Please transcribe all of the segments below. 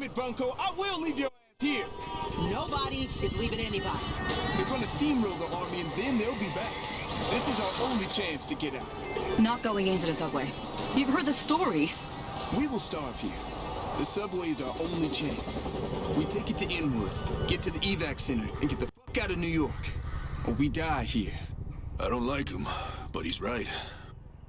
Bunko, I will leave your ass here. Nobody is leaving anybody. They're gonna steamroll the army and then they'll be back. This is our only chance to get out. Not going into the subway. You've heard the stories. We will starve here. The subway is our only chance. We take it to Inwood, get to the evac center, and get the fuck out of New York. Or we die here. I don't like him, but he's right.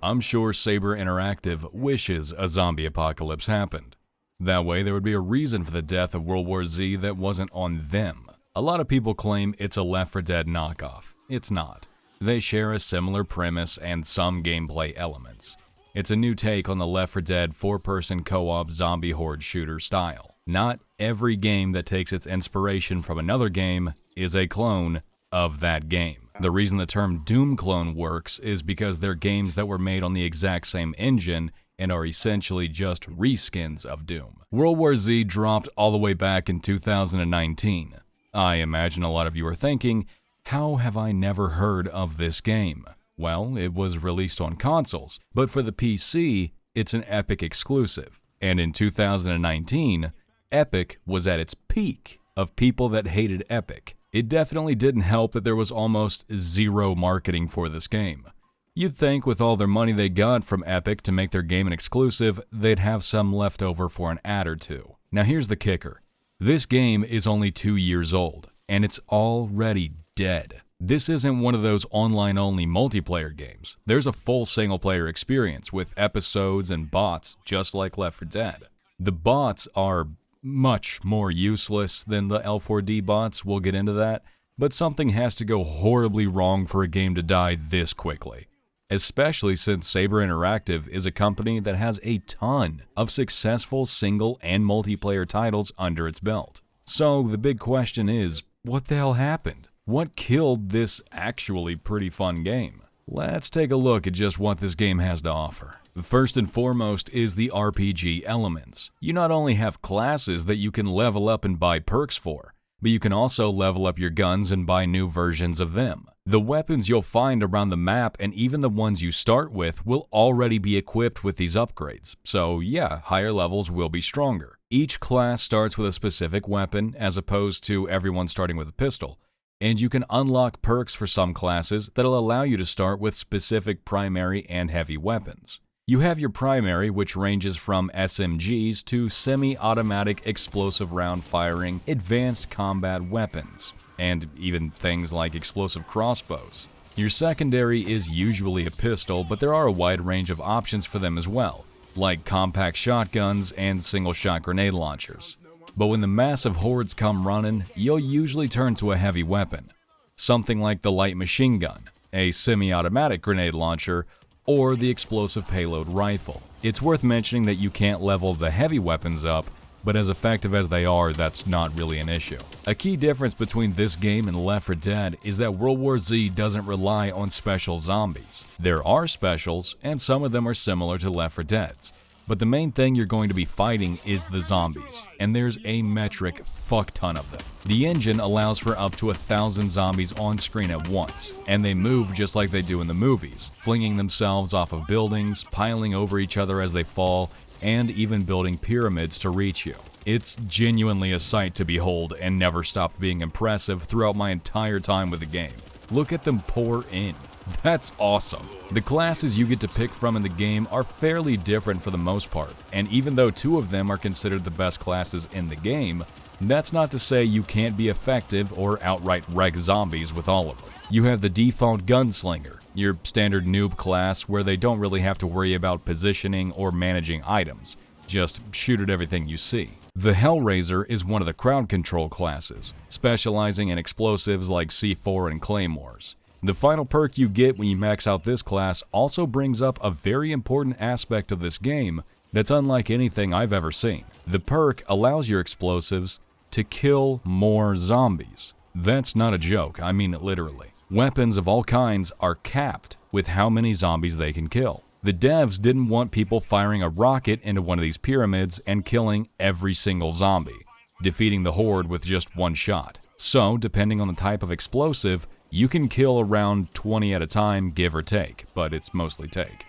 I'm sure Saber Interactive wishes a zombie apocalypse happened. That way there would be a reason for the death of World War Z that wasn't on them. A lot of people claim it's a Left 4 Dead knockoff. It's not. They share a similar premise and some gameplay elements. It's a new take on the Left 4 Dead 4-person co-op zombie horde shooter style. Not every game that takes its inspiration from another game is a clone of that game. The reason the term Doom clone works is because they're games that were made on the exact same engine and are essentially just reskins of Doom. World War Z dropped all the way back in 2019. I imagine a lot of you are thinking, how have I never heard of this game? Well, it was released on consoles, but for the PC, it's an Epic exclusive. And in 2019, Epic was at its peak of people that hated Epic. It definitely didn't help that there was almost zero marketing for this game. You'd think with all their money they got from Epic to make their game an exclusive, they'd have some left over for an ad or two. Now here's the kicker. This game is only 2 years old, and it's already dead. This isn't one of those online-only multiplayer games. There's a full single-player experience with episodes and bots just like Left 4 Dead. The bots are much more useless than the L4D bots, we'll get into that, but something has to go horribly wrong for a game to die this quickly. Especially since Saber Interactive is a company that has a ton of successful single and multiplayer titles under its belt. So the big question is, what the hell happened? What killed this actually pretty fun game? Let's take a look at just what this game has to offer. First and foremost is the RPG elements. You not only have classes that you can level up and buy perks for, but you can also level up your guns and buy new versions of them. The weapons you'll find around the map and even the ones you start with will already be equipped with these upgrades, so yeah, higher levels will be stronger. Each class starts with a specific weapon as opposed to everyone starting with a pistol, and you can unlock perks for some classes that'll allow you to start with specific primary and heavy weapons. You have your primary, which ranges from SMGs to semi-automatic explosive round firing advanced combat weapons, and even things like explosive crossbows. Your secondary is usually a pistol, but there are a wide range of options for them as well, like compact shotguns and single-shot grenade launchers. But when the massive hordes come running, you'll usually turn to a heavy weapon, something like the light machine gun, a semi-automatic grenade launcher, or the explosive payload rifle. It's worth mentioning that you can't level the heavy weapons up, but as effective as they are, that's not really an issue. A key difference between this game and Left 4 Dead is that World War Z doesn't rely on special zombies. There are specials, and some of them are similar to Left 4 Dead's, but the main thing you're going to be fighting is the zombies, and there's a metric fuck ton of them. The engine allows for up to 1,000 zombies on screen at once, and they move just like they do in the movies, flinging themselves off of buildings, piling over each other as they fall, and even building pyramids to reach you. It's genuinely a sight to behold and never stopped being impressive throughout my entire time with the game. Look at them pour in. That's awesome. The classes you get to pick from in the game are fairly different for the most part, and even though 2 of them are considered the best classes in the game, that's not to say you can't be effective or outright wreck zombies with all of them. You have the default gunslinger, your standard noob class where they don't really have to worry about positioning or managing items, just shoot at everything you see. The Hellraiser is one of the crowd control classes, specializing in explosives like C4 and claymores. The final perk you get when you max out this class also brings up a very important aspect of this game that's unlike anything I've ever seen. The perk allows your explosives to kill more zombies. That's not a joke, I mean it literally. Weapons of all kinds are capped with how many zombies they can kill. The devs didn't want people firing a rocket into one of these pyramids and killing every single zombie, defeating the horde with just one shot. So, depending on the type of explosive, you can kill around 20 at a time, give or take, but it's mostly take.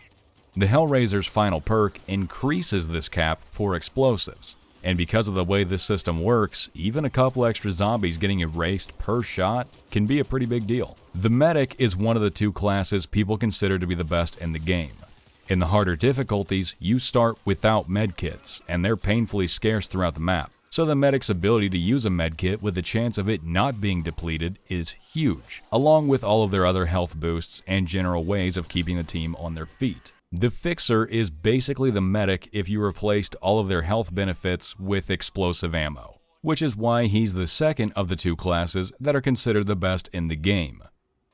The Hellraiser's final perk increases this cap for explosives. And because of the way this system works, even a couple extra zombies getting erased per shot can be a pretty big deal. The medic is one of the two classes people consider to be the best in the game. In the harder difficulties, you start without medkits, and they're painfully scarce throughout the map. So the medic's ability to use a medkit with the chance of it not being depleted is huge, along with all of their other health boosts and general ways of keeping the team on their feet. The Fixer is basically the medic if you replaced all of their health benefits with explosive ammo, which is why he's the second of the two classes that are considered the best in the game.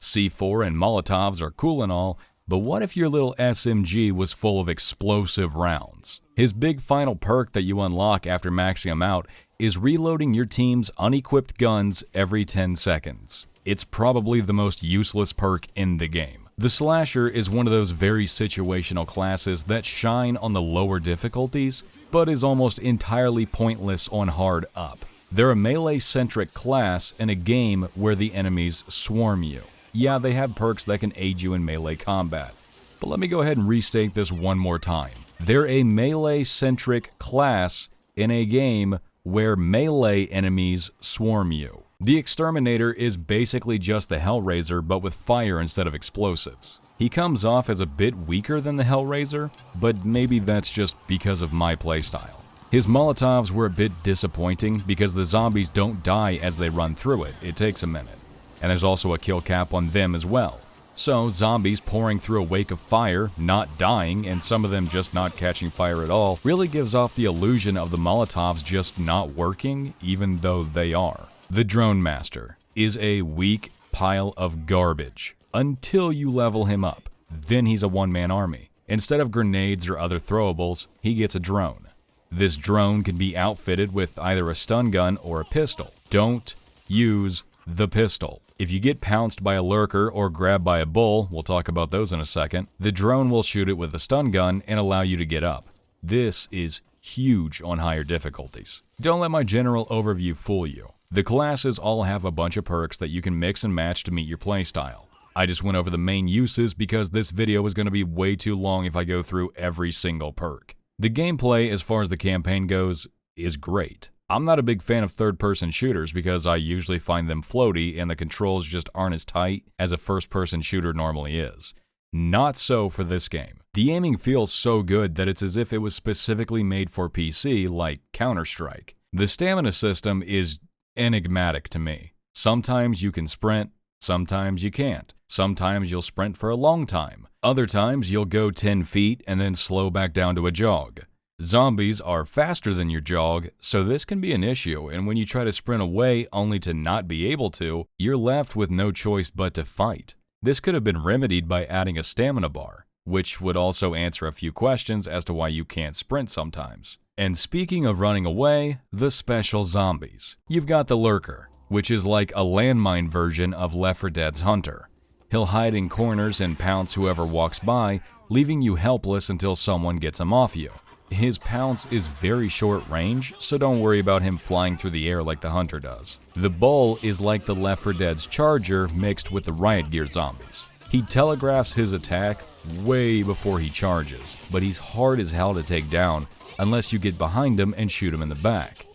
C4 and Molotovs are cool and all, but what if your little SMG was full of explosive rounds? His big final perk that you unlock after maxing him out is reloading your team's unequipped guns every 10 seconds. It's probably the most useless perk in the game. The Slasher is one of those very situational classes that shine on the lower difficulties, but is almost entirely pointless on hard up. They're a melee-centric class in a game where the enemies swarm you. Yeah, they have perks that can aid you in melee combat, but let me go ahead and restate this one more time. They're a melee-centric class in a game where melee enemies swarm you. The Exterminator is basically just the Hellraiser, but with fire instead of explosives. He comes off as a bit weaker than the Hellraiser, but maybe that's just because of my playstyle. His Molotovs were a bit disappointing because the zombies don't die as they run through it. It takes a minute. And there's also a kill cap on them as well. So zombies pouring through a wake of fire, not dying, and some of them just not catching fire at all, really gives off the illusion of the Molotovs just not working, even though they are. The Drone Master is a weak pile of garbage until you level him up. Then he's a one-man army. Instead of grenades or other throwables, he gets a drone. This drone can be outfitted with either a stun gun or a pistol. Don't use the pistol. If you get pounced by a lurker or grabbed by a bull, we'll talk about those in a second, the drone will shoot it with a stun gun and allow you to get up. This is huge on higher difficulties. Don't let my general overview fool you. The classes all have a bunch of perks that you can mix and match to meet your playstyle. I just went over the main uses because this video is going to be way too long if I go through every single perk. The gameplay, as far as the campaign goes, is great. I'm not a big fan of third-person shooters because I usually find them floaty and the controls just aren't as tight as a first-person shooter normally is. Not so for this game. The aiming feels so good that it's as if it was specifically made for PC, like Counter-Strike. The stamina system is enigmatic to me. Sometimes you can sprint, sometimes you can't. Sometimes you'll sprint for a long time. Other times you'll go 10 feet and then slow back down to a jog. Zombies are faster than your jog, so this can be an issue, and when you try to sprint away only to not be able to, you're left with no choice but to fight. This could have been remedied by adding a stamina bar, which would also answer a few questions as to why you can't sprint sometimes. And speaking of running away, the special zombies. You've got the Lurker, which is like a landmine version of Left 4 Dead's Hunter. He'll hide in corners and pounce whoever walks by, leaving you helpless until someone gets him off you. His pounce is very short range, so don't worry about him flying through the air like the Hunter does. The Bull is like the Left 4 Dead's Charger mixed with the Riot Gear zombies. He telegraphs his attack way before he charges, but he's hard as hell to take down unless you get behind him and shoot him in the back.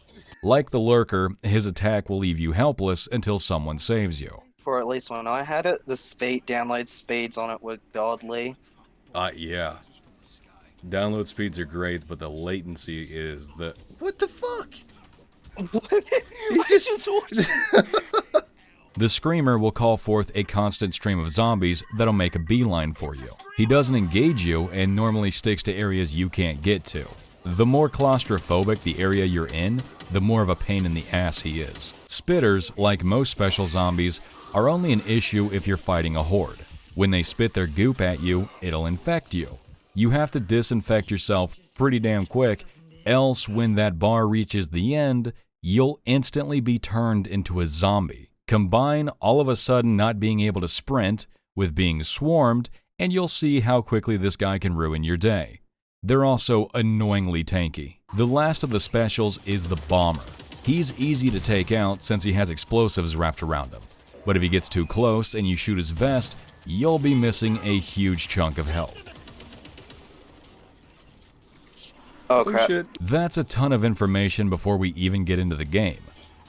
Like the Lurker, his attack will leave you helpless until someone saves you. For at least when I had it, the download speeds on it were godly. Yeah. Download speeds are great, but the latency is the... What the fuck? He's just The Screamer will call forth a constant stream of zombies that'll make a beeline for you. He doesn't engage you and normally sticks to areas you can't get to. The more claustrophobic the area you're in, the more of a pain in the ass he is. Spitters, like most special zombies, are only an issue if you're fighting a horde. When they spit their goop at you, it'll infect you. You have to disinfect yourself pretty damn quick, else when that bar reaches the end, you'll instantly be turned into a zombie. Combine all of a sudden not being able to sprint with being swarmed, and you'll see how quickly this guy can ruin your day. They're also annoyingly tanky. The last of the specials is the Bomber. He's easy to take out since he has explosives wrapped around him. But if he gets too close and you shoot his vest, you'll be missing a huge chunk of health. Oh crap. shit. That's a ton of information before we even get into the game.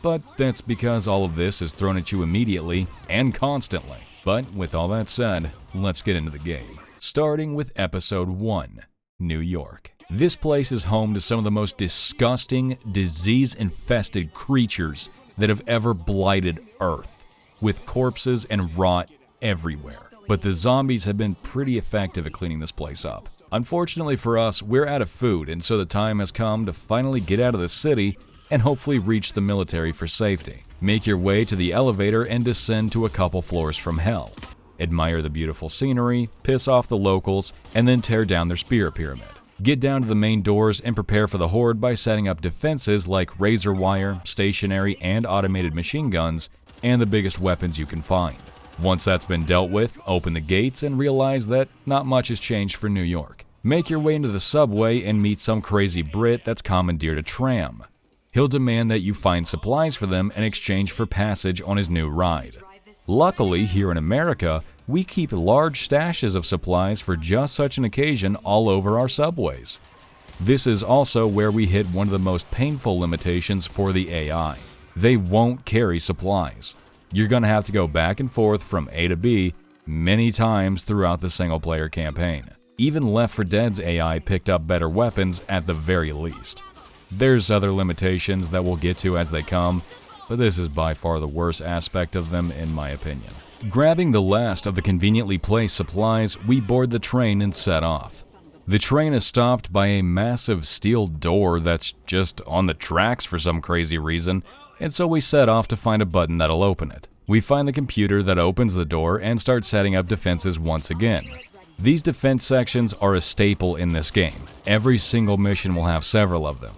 But that's because all of this is thrown at you immediately and constantly. But with all that said, let's get into the game. Starting with Episode 1, New York. This place is home to some of the most disgusting, disease-infested creatures that have ever blighted Earth, with corpses and rot everywhere. But the zombies have been pretty effective at cleaning this place up. Unfortunately for us, we're out of food, and so the time has come to finally get out of the city and hopefully reach the military for safety. Make your way to the elevator and descend to a couple floors from hell. Admire the beautiful scenery, piss off the locals, and then tear down their spirit pyramid. Get down to the main doors and prepare for the horde by setting up defenses like razor wire, stationary and automated machine guns, and the biggest weapons you can find. Once that's been dealt with, open the gates and realize that not much has changed for New York. Make your way into the subway and meet some crazy Brit that's commandeered a tram. He'll demand that you find supplies for them in exchange for passage on his new ride. Luckily, here in America, we keep large stashes of supplies for just such an occasion all over our subways. This is also where we hit one of the most painful limitations for the AI. They won't carry supplies. You're going to have to go back and forth from A to B many times throughout the single-player campaign. Even Left 4 Dead's AI picked up better weapons at the very least. There's other limitations that we'll get to as they come, but this is by far the worst aspect of them in my opinion. Grabbing the last of the conveniently placed supplies, we board the train and set off. The train is stopped by a massive steel door that's just on the tracks for some crazy reason, and so we set off to find a button that'll open it. We find the computer that opens the door and start setting up defenses once again. These defense sections are a staple in this game. Every single mission will have several of them.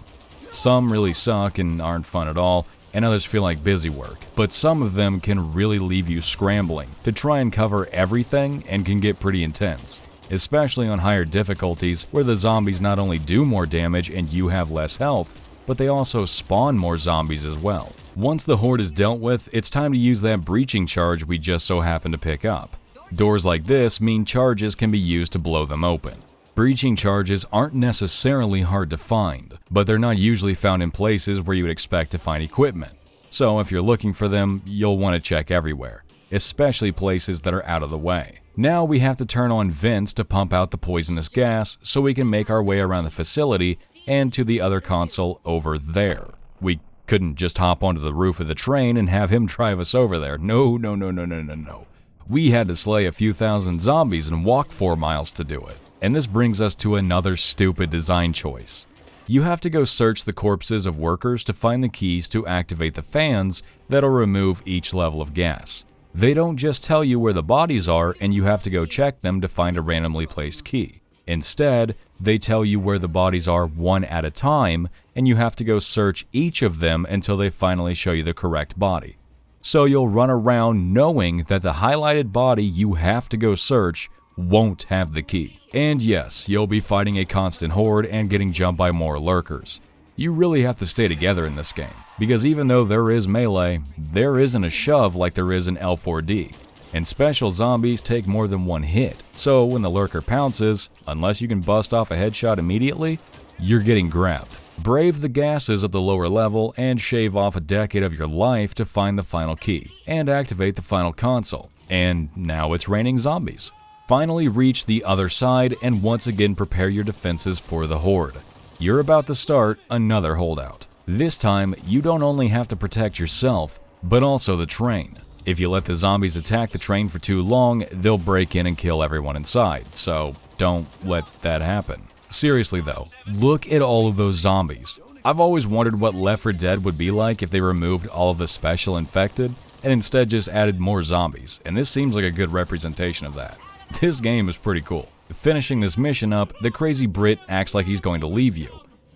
Some really suck and aren't fun at all, and others feel like busy work, but some of them can really leave you scrambling to try and cover everything and can get pretty intense, especially on higher difficulties where the zombies not only do more damage and you have less health, but they also spawn more zombies as well. Once the horde is dealt with, it's time to use that breaching charge we just so happened to pick up. Doors like this mean charges can be used to blow them open. Breaching charges aren't necessarily hard to find, but they're not usually found in places where you would expect to find equipment. So if you're looking for them, you'll want to check everywhere, especially places that are out of the way. Now we have to turn on vents to pump out the poisonous gas so we can make our way around the facility and to the other console over there. We couldn't just hop onto the roof of the train and have him drive us over there. No. We had to slay a few thousand zombies and walk 4 miles to do it. And this brings us to another stupid design choice. You have to go search the corpses of workers to find the keys to activate the fans that'll remove each level of gas. They don't just tell you where the bodies are and you have to go check them to find a randomly placed key. Instead, they tell you where the bodies are one at a time and you have to go search each of them until they finally show you the correct body. So you'll run around knowing that the highlighted body you have to go search won't have the key. And yes, you'll be fighting a constant horde and getting jumped by more lurkers. You really have to stay together in this game, because even though there is melee, there isn't a shove like there is in L4D, and special zombies take more than one hit, so when the lurker pounces, unless you can bust off a headshot immediately, you're getting grabbed. Brave the gases at the lower level and shave off a decade of your life to find the final key, and activate the final console, and now it's raining zombies. Finally reach the other side and once again prepare your defenses for the horde. You're about to start another holdout. This time, you don't only have to protect yourself, but also the train. If you let the zombies attack the train for too long, they'll break in and kill everyone inside, so don't let that happen. Seriously though, look at all of those zombies. I've always wondered what Left 4 Dead would be like if they removed all of the special infected and instead just added more zombies, and this seems like a good representation of that. This game is pretty cool. Finishing this mission up, the crazy Brit acts like he's going to leave you,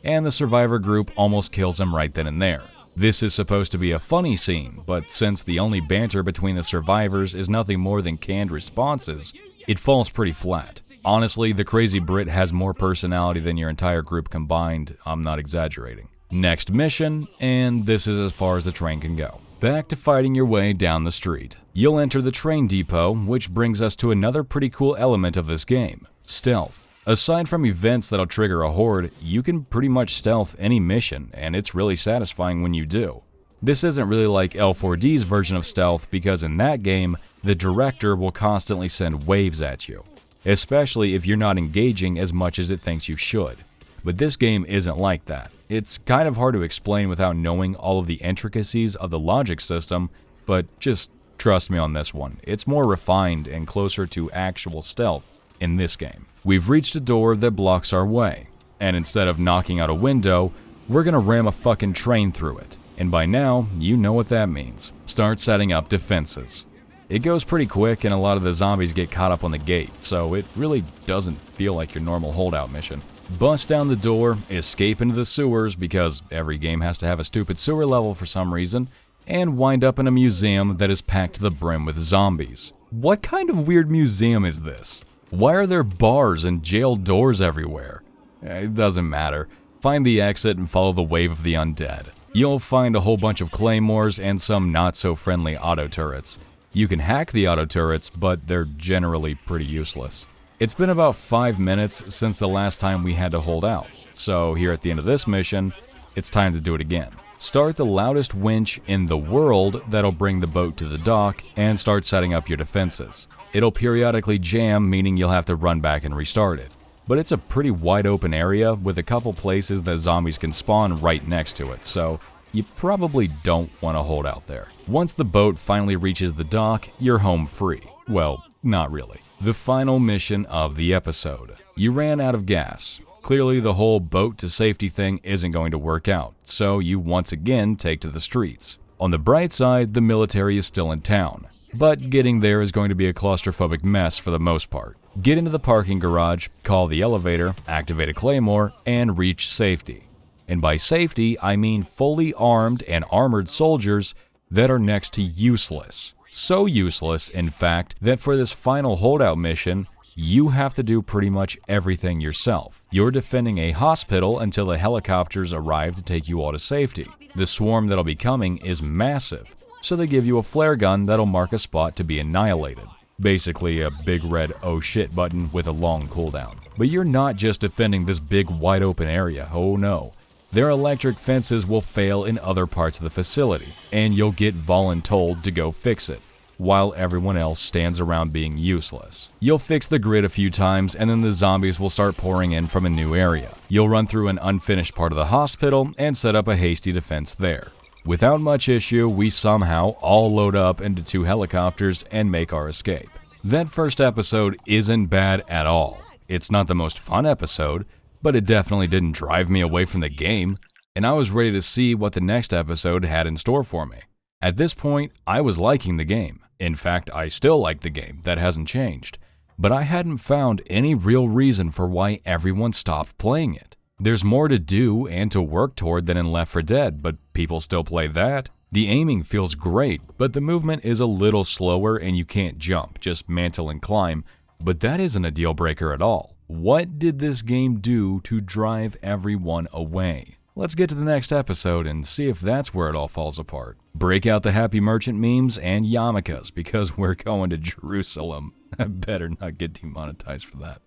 and the survivor group almost kills him right then and there. This is supposed to be a funny scene, but since the only banter between the survivors is nothing more than canned responses, it falls pretty flat. Honestly, the crazy Brit has more personality than your entire group combined, I'm not exaggerating. Next mission, and this is as far as the train can go. Back to fighting your way down the street. You'll enter the train depot, which brings us to another pretty cool element of this game, stealth. Aside from events that'll trigger a horde, you can pretty much stealth any mission, and it's really satisfying when you do. This isn't really like L4D's version of stealth because in that game, the director will constantly send waves at you, especially if you're not engaging as much as it thinks you should. But this game isn't like that. It's kind of hard to explain without knowing all of the intricacies of the logic system, but just trust me on this one. It's more refined and closer to actual stealth in this game. We've reached a door that blocks our way, and instead of knocking out a window, we're gonna ram a fucking train through it. And by now, you know what that means. Start setting up defenses. It goes pretty quick and a lot of the zombies get caught up on the gate, so it really doesn't feel like your normal holdout mission. Bust down the door, escape into the sewers because every game has to have a stupid sewer level for some reason, and wind up in a museum that is packed to the brim with zombies. What kind of weird museum is this? Why are there bars and jail doors everywhere? It doesn't matter. Find the exit and follow the wave of the undead. You'll find a whole bunch of claymores and some not-so-friendly auto turrets. You can hack the auto turrets, but they're generally pretty useless. It's been about 5 minutes since the last time we had to hold out, so here at the end of this mission, it's time to do it again. Start the loudest winch in the world that'll bring the boat to the dock and start setting up your defenses. It'll periodically jam, meaning you'll have to run back and restart it. But it's a pretty wide open area with a couple places that zombies can spawn right next to it, so you probably don't want to hold out there. Once the boat finally reaches the dock, you're home free. Well, not really. The final mission of the episode. You ran out of gas. Clearly the whole boat to safety thing isn't going to work out, so you once again take to the streets. On the bright side, the military is still in town, but getting there is going to be a claustrophobic mess for the most part. Get into the parking garage, call the elevator, activate a claymore, and reach safety. And by safety, I mean fully armed and armored soldiers that are next to useless. So useless, in fact, that for this final holdout mission, you have to do pretty much everything yourself. You're defending a hospital until the helicopters arrive to take you all to safety. The swarm that'll be coming is massive, so they give you a flare gun that'll mark a spot to be annihilated. Basically a big red oh shit button with a long cooldown. But you're not just defending this big wide open area, oh no. Their electric fences will fail in other parts of the facility, and you'll get voluntold to go fix it, while everyone else stands around being useless. You'll fix the grid a few times, and then the zombies will start pouring in from a new area. You'll run through an unfinished part of the hospital and set up a hasty defense there. Without much issue, we somehow all load up into 2 helicopters and make our escape. That first episode isn't bad at all. It's not the most fun episode, but it definitely didn't drive me away from the game, and I was ready to see what the next episode had in store for me. At this point, I was liking the game. In fact, I still like the game, that hasn't changed. But I hadn't found any real reason for why everyone stopped playing it. There's more to do and to work toward than in Left 4 Dead, but people still play that. The aiming feels great, but the movement is a little slower and you can't jump, just mantle and climb, but that isn't a deal breaker at all. What did this game do to drive everyone away? Let's get to the next episode and see if that's where it all falls apart. Break out the Happy Merchant memes and yarmulkes because we're going to Jerusalem. I better not get demonetized for that.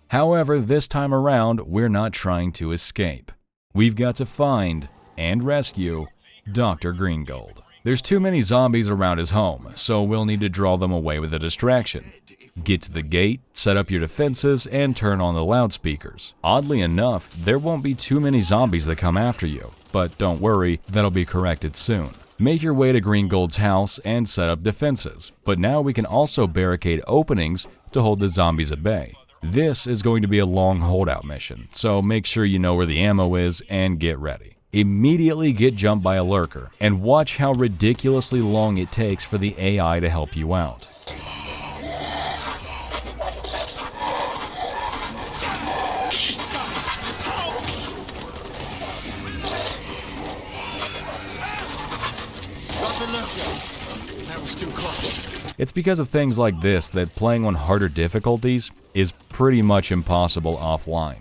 However, this time around, we're not trying to escape. We've got to find and rescue Dr. Greengold. There's too many zombies around his home, so we'll need to draw them away with a distraction. Get to the gate, set up your defenses, and turn on the loudspeakers. Oddly enough, there won't be too many zombies that come after you, but don't worry, that'll be corrected soon. Make your way to Greengold's house and set up defenses, but now we can also barricade openings to hold the zombies at bay. This is going to be a long holdout mission, so make sure you know where the ammo is and get ready. Immediately get jumped by a lurker, and watch how ridiculously long it takes for the AI to help you out. It's because of things like this that playing on harder difficulties is pretty much impossible offline,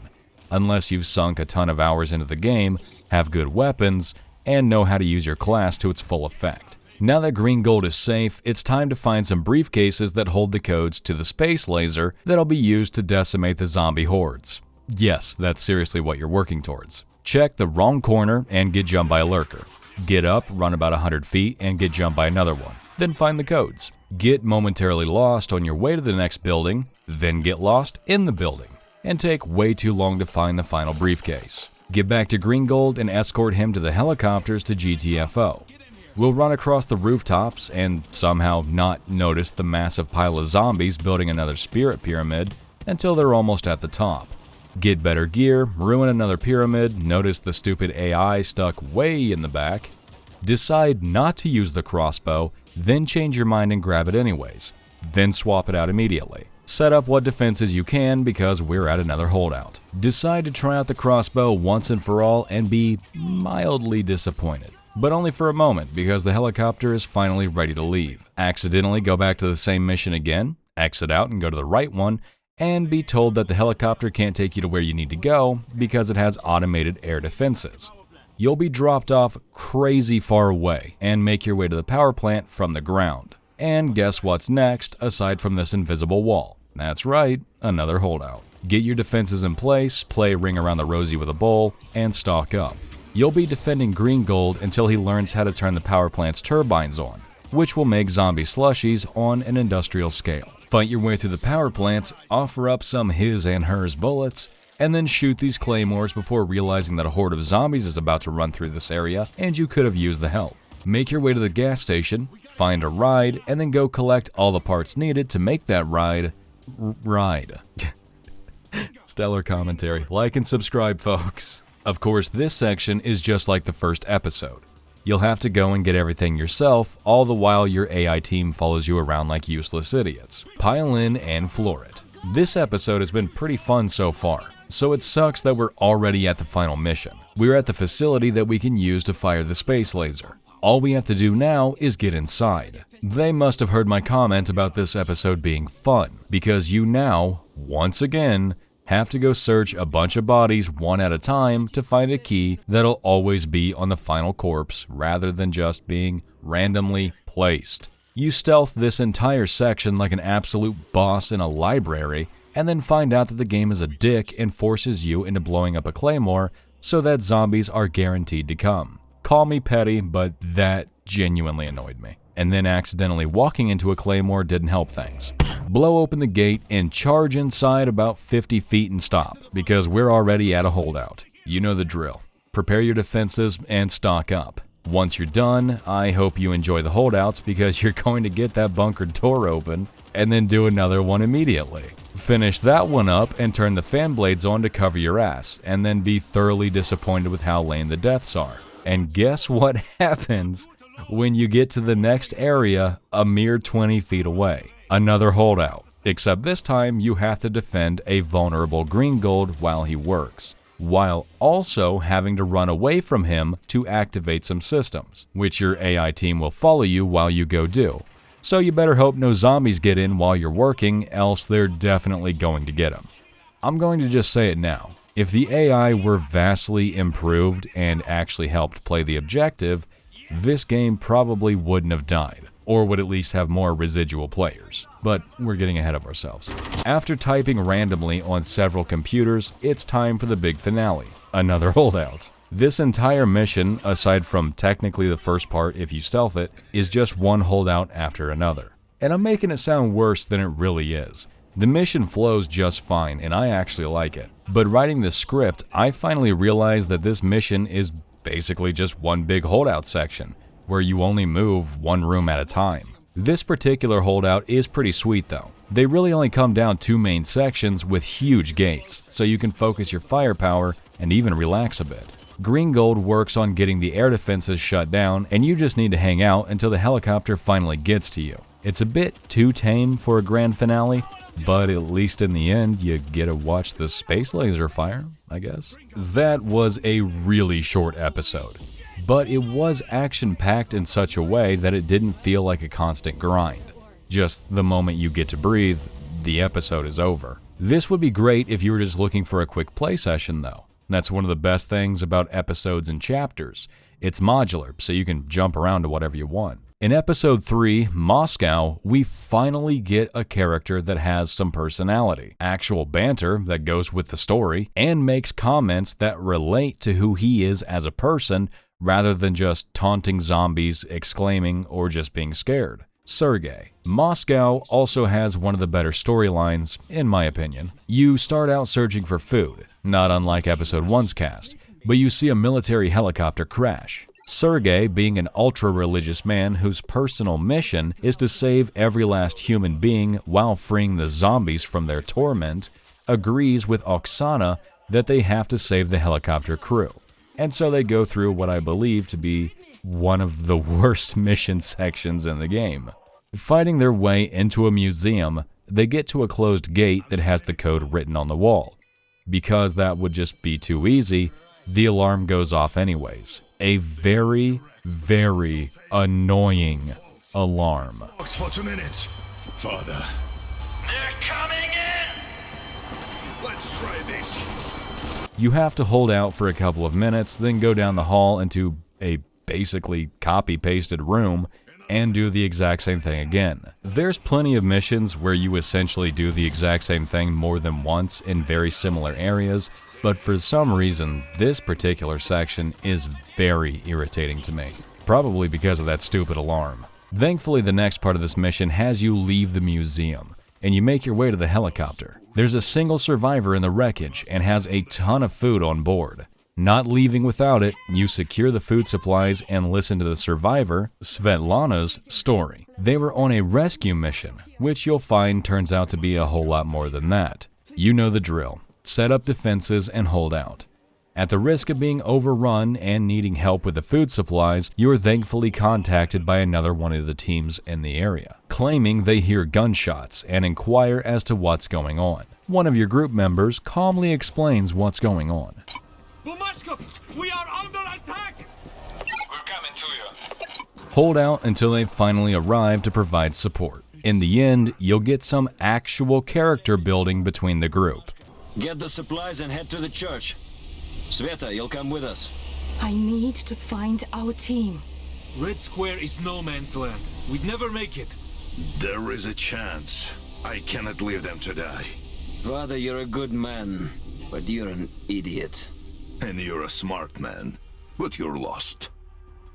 unless you've sunk a ton of hours into the game, have good weapons, and know how to use your class to its full effect. Now that green gold is safe, it's time to find some briefcases that hold the codes to the space laser that'll be used to decimate the zombie hordes. Yes, that's seriously what you're working towards. Check the wrong corner and get jumped by a lurker. Get up, run about 100 feet, and get jumped by another one. Then find the codes. Get momentarily lost on your way to the next building, then get lost in the building, and take way too long to find the final briefcase. Get back to Green Gold and escort him to the helicopters to GTFO. We'll run across the rooftops and somehow not notice the massive pile of zombies building another spirit pyramid until they're almost at the top. Get better gear, ruin another pyramid, notice the stupid AI stuck way in the back, decide not to use the crossbow, then change your mind and grab it anyways, then swap it out immediately. Set up what defenses you can because we're at another holdout. Decide to try out the crossbow once and for all and be mildly disappointed. But only for a moment because the helicopter is finally ready to leave. Accidentally go back to the same mission again, exit out and go to the right one, and be told that the helicopter can't take you to where you need to go because it has automated air defenses. You'll be dropped off crazy far away and make your way to the power plant from the ground. And guess what's next aside from this invisible wall? That's right, another holdout. Get your defenses in place, play Ring Around the Rosie with a bowl, and stock up. You'll be defending Green Gold until he learns how to turn the power plant's turbines on, which will make zombie slushies on an industrial scale. Fight your way through the power plants, offer up some his and hers bullets, and then shoot these claymores before realizing that a horde of zombies is about to run through this area and you could have used the help. Make your way to the gas station, find a ride, and then go collect all the parts needed to make that ride. Stellar commentary. Like and subscribe, folks. Of course, this section is just like the first episode. You'll have to go and get everything yourself, all the while your AI team follows you around like useless idiots. Pile in and floor it. This episode has been pretty fun so far, so it sucks that we're already at the final mission. We're at the facility that we can use to fire the space laser. All we have to do now is get inside. They must have heard my comment about this episode being fun, because you now, once again, have to go search a bunch of bodies one at a time to find a key that'll always be on the final corpse rather than just being randomly placed. You stealth this entire section like an absolute boss in a library and then find out that the game is a dick and forces you into blowing up a claymore so that zombies are guaranteed to come. Call me petty, but that genuinely annoyed me. And then accidentally walking into a claymore didn't help things. Blow open the gate and charge inside about 50 feet and stop, because we're already at a holdout. You know the drill. Prepare your defenses and stock up. Once you're done, I hope you enjoy the holdouts because you're going to get that bunker door open and then do another one immediately. Finish that one up and turn the fan blades on to cover your ass, and then be thoroughly disappointed with how lame the deaths are. And guess what happens when you get to the next area a mere 20 feet away? Another holdout, except this time you have to defend a vulnerable Green Gold while he works, while also having to run away from him to activate some systems, which your AI team will follow you while you go do. So you better hope no zombies get in while you're working, else they're definitely going to get him. I'm going to just say it now. If the AI were vastly improved and actually helped play the objective, this game probably wouldn't have died, or would at least have more residual players. But we're getting ahead of ourselves. After typing randomly on several computers, it's time for the big finale, another holdout. This entire mission, aside from technically the first part if you stealth it, is just one holdout after another. And I'm making it sound worse than it really is. The mission flows just fine, and I actually like it. But writing the script, I finally realized that this mission is basically just one big holdout section, where you only move one room at a time. This particular holdout is pretty sweet though. They really only come down two main sections with huge gates, so you can focus your firepower and even relax a bit. Green Gold works on getting the air defenses shut down, and you just need to hang out until the helicopter finally gets to you. It's a bit too tame for a grand finale, but at least in the end, you get to watch the space laser fire, I guess. That was a really short episode, but it was action-packed in such a way that it didn't feel like a constant grind. Just the moment you get to breathe, the episode is over. This would be great if you were just looking for a quick play session though. That's one of the best things about episodes and chapters, It's modular, so you can jump around to whatever you want. In Episode 3, Moscow, we finally get a character that has some personality, actual banter that goes with the story, and makes comments that relate to who he is as a person rather than just taunting zombies, exclaiming, or just being scared. Sergey. Moscow also has one of the better storylines, in my opinion. You start out searching for food, not unlike Episode 1's cast, but you see a military helicopter crash. Sergey, being an ultra-religious man whose personal mission is to save every last human being while freeing the zombies from their torment, agrees with Oksana that they have to save the helicopter crew. And so they go through what I believe to be one of the worst mission sections in the game. Fighting their way into a museum, they get to a closed gate that has the code written on the wall. Because that would just be too easy, the alarm goes off anyways. A very, very annoying alarm. For 2 minutes. Father. They're coming in! Let's try this. You have to hold out for a couple of minutes, then go down the hall into a basically copy-pasted room and do the exact same thing again. There's plenty of missions where you essentially do the exact same thing more than once in very similar areas, but for some reason, this particular section is very irritating to me. Probably because of that stupid alarm. Thankfully, the next part of this mission has you leave the museum, and you make your way to the helicopter. There's a single survivor in the wreckage and has a ton of food on board. Not leaving without it, you secure the food supplies and listen to the survivor, Svetlana's, story. They were on a rescue mission, which you'll find turns out to be a whole lot more than that. You know the drill. Set up defenses and hold out. At the risk of being overrun and needing help with the food supplies, you are thankfully contacted by another one of the teams in the area, claiming they hear gunshots and inquire as to what's going on. One of your group members calmly explains what's going on. Bumashkov, we are under attack! We're coming to you. Hold out until they finally arrive to provide support. In the end, you'll get some actual character building between the group. Get the supplies and head to the church. Sveta, you'll come with us. I need to find our team. Red Square is no man's land. We'd never make it. There is a chance. I cannot leave them to die. Father, you're a good man, but you're an idiot. And you're a smart man, but you're lost.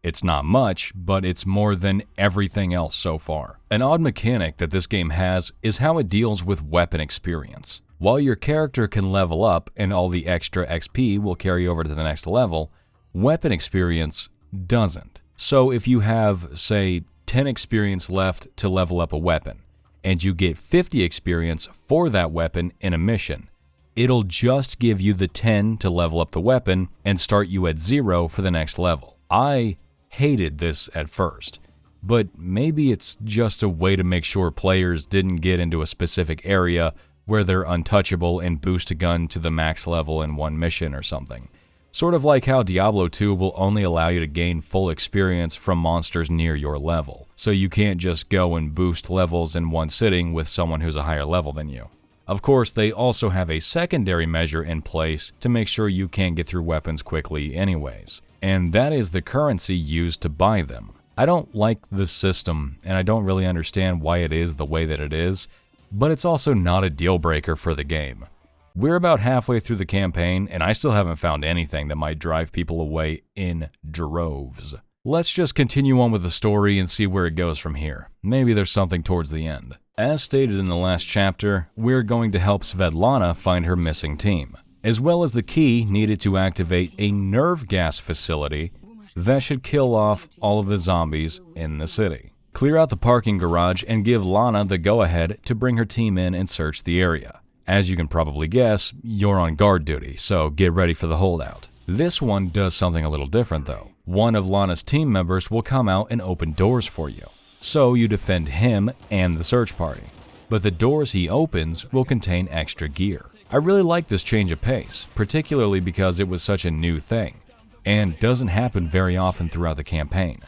It's not much, but it's more than everything else so far. An odd mechanic that this game has is how it deals with weapon experience. While your character can level up and all the extra XP will carry over to the next level, weapon experience doesn't. So if you have, say, 10 experience left to level up a weapon, and you get 50 experience for that weapon in a mission, it'll just give you the 10 to level up the weapon and start you at 0 for the next level. I hated this at first, but maybe it's just a way to make sure players didn't get into a specific area where they're untouchable and boost a gun to the max level in one mission or something. Sort of like how Diablo 2 will only allow you to gain full experience from monsters near your level, so you can't just go and boost levels in one sitting with someone who's a higher level than you. Of course, they also have a secondary measure in place to make sure you can't get through weapons quickly anyways, and that is the currency used to buy them. I don't like this system, and I don't really understand why it is the way that it is, but it's also not a deal breaker for the game. We're about halfway through the campaign, and I still haven't found anything that might drive people away in droves. Let's just continue on with the story and see where it goes from here. Maybe there's something towards the end. As stated in the last chapter, we're going to help Svetlana find her missing team, as well as the key needed to activate a nerve gas facility that should kill off all of the zombies in the city. Clear out the parking garage and give Lana the go-ahead to bring her team in and search the area. As you can probably guess, you're on guard duty, so get ready for the holdout. This one does something a little different though. One of Lana's team members will come out and open doors for you, so you defend him and the search party. But the doors he opens will contain extra gear. I really like this change of pace, particularly because it was such a new thing, and doesn't happen very often throughout the campaign.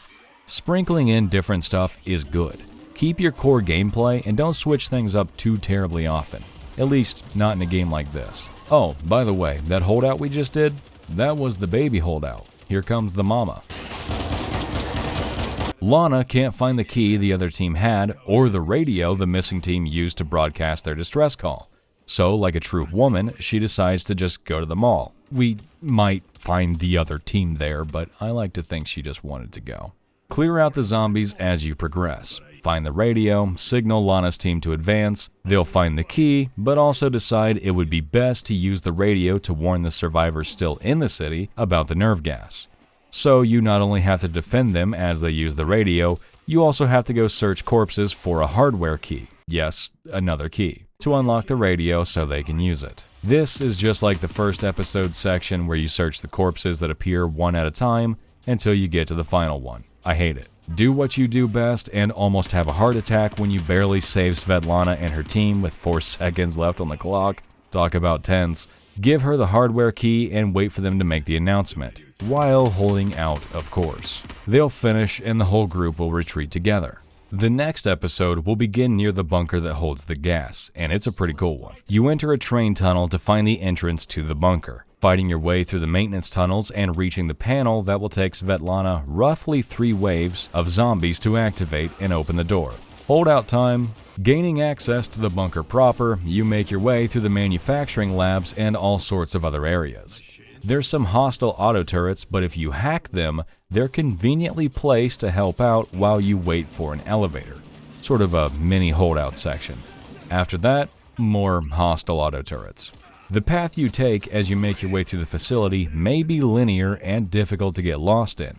Sprinkling in different stuff is good. Keep your core gameplay and don't switch things up too terribly often. At least, not in a game like this. Oh, by the way, that holdout we just did, that was the baby holdout. here comes the mama. Lana can't find the key the other team had or the radio the missing team used to broadcast their distress call. So, like a true woman, she decides to just go to the mall. We might find the other team there, but I like to think she just wanted to go. Clear out the zombies as you progress. Find the radio, signal Lana's team to advance. They'll find the key, but also decide it would be best to use the radio to warn the survivors still in the city about the nerve gas. So you not only have to defend them as they use the radio, you also have to go search corpses for a hardware key. Yes, another key, to unlock the radio so they can use it. This is just like the first episode section where you search the corpses that appear one at a time until you get to the final one. I hate it. Do what you do best and almost have a heart attack when you barely save Svetlana and her team with 4 seconds left on the clock. Talk about tense. Give her the hardware key and wait for them to make the announcement, while holding out, of course. They'll finish and the whole group will retreat together. The next episode will begin near the bunker that holds the gas, and it's a pretty cool one. You enter a train tunnel to find the entrance to the bunker, fighting your way through the maintenance tunnels and reaching the panel that will take Svetlana roughly 3 waves of zombies to activate and open the door. Holdout time. Gaining access to the bunker proper, you make your way through the manufacturing labs and all sorts of other areas. There's some hostile auto turrets, but if you hack them, they're conveniently placed to help out while you wait for an elevator. Sort of a mini holdout section. After that, more hostile auto turrets. The path you take as you make your way through the facility may be linear and difficult to get lost in,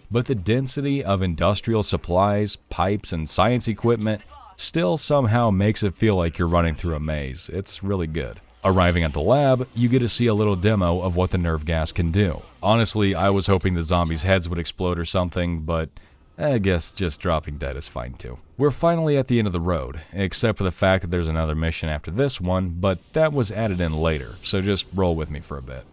but the density of industrial supplies, pipes, and science equipment still somehow makes it feel like you're running through a maze. It's really good. Arriving at the lab, you get to see a little demo of what the nerve gas can do. Honestly, I was hoping the zombies' heads would explode or something, but I guess just dropping dead is fine too. We're finally at the end of the road, except for the fact that there's another mission after this one, but that was added in later, so just roll with me for a bit.